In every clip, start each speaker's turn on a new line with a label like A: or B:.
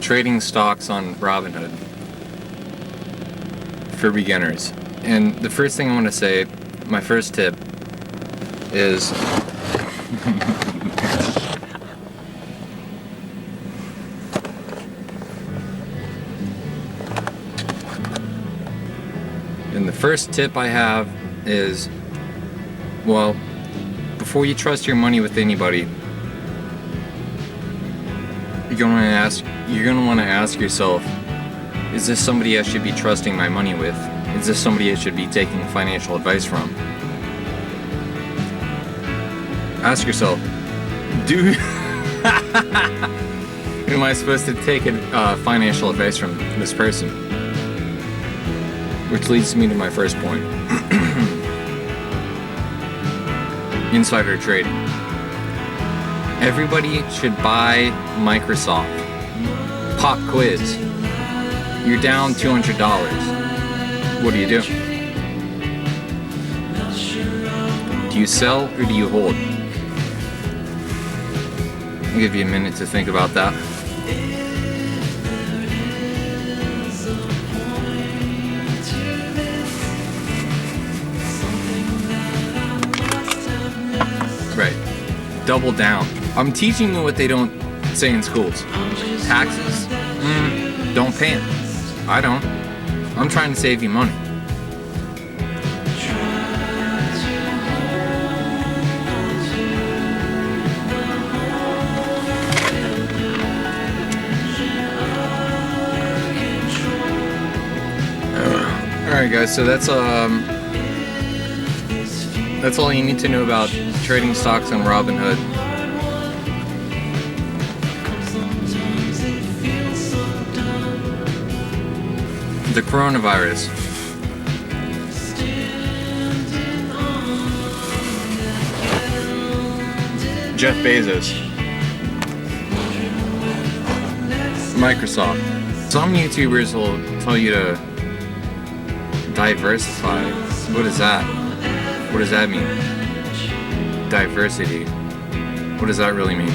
A: trading stocks on Robinhood for beginners. And the first thing I want to say, my first tip is and the first tip I have is, well, before you trust your money with anybody, you're gonna want to ask yourself, is this somebody I should be trusting my money with? Is this somebody I should be taking financial advice from? Ask yourself, am I supposed to take financial advice from this person? Which leads me to my first point. Insider trading. Everybody should buy Microsoft. Pop quiz. You're down $200. What do you do? Do you sell or do you hold? I'll give you a minute to think about that. Right. Double down. I'm teaching you what they don't say in schools. Taxes? Don't pay them. I don't. I'm trying to save you money. Alright guys, so that's all you need to know about trading stocks on Robinhood. The coronavirus. Jeff Bezos. Microsoft. Some YouTubers will tell you to diversify. What is that? What does that mean? Diversity. What does that really mean?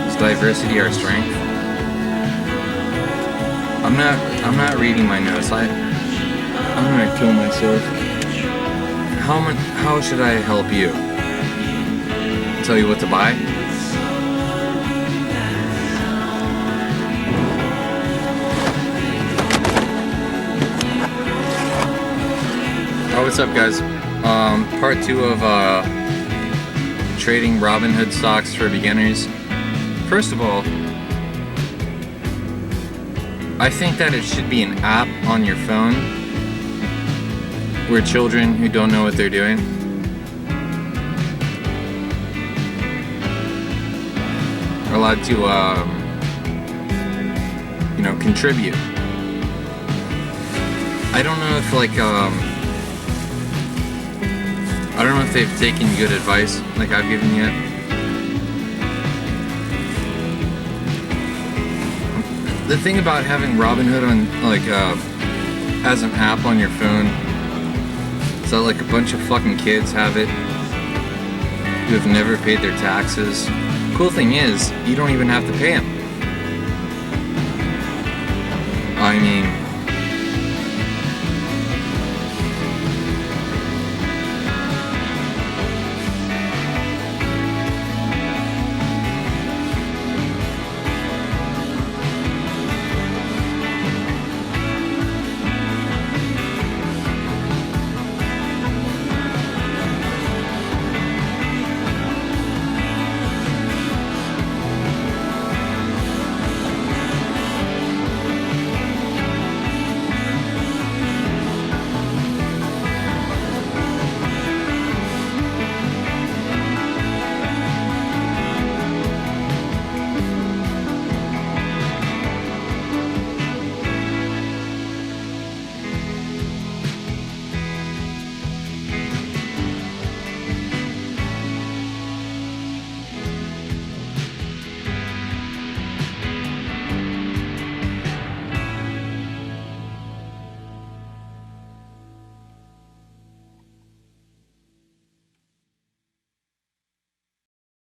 A: Is diversity our strength? I'm not reading my notes. I'm gonna kill myself. How should I help you? Tell you what to buy? Oh, what's up guys? Part 2 of trading Robinhood stocks for beginners. First of all, I think that it should be an app on your phone where children who don't know what they're doing are allowed to, contribute. I don't know if I don't know if they've taken good advice like I've given yet. The thing about having Robinhood on as an app on your phone is that a bunch of fucking kids have it who have never paid their taxes. Cool thing is, you don't even have to pay them. I mean,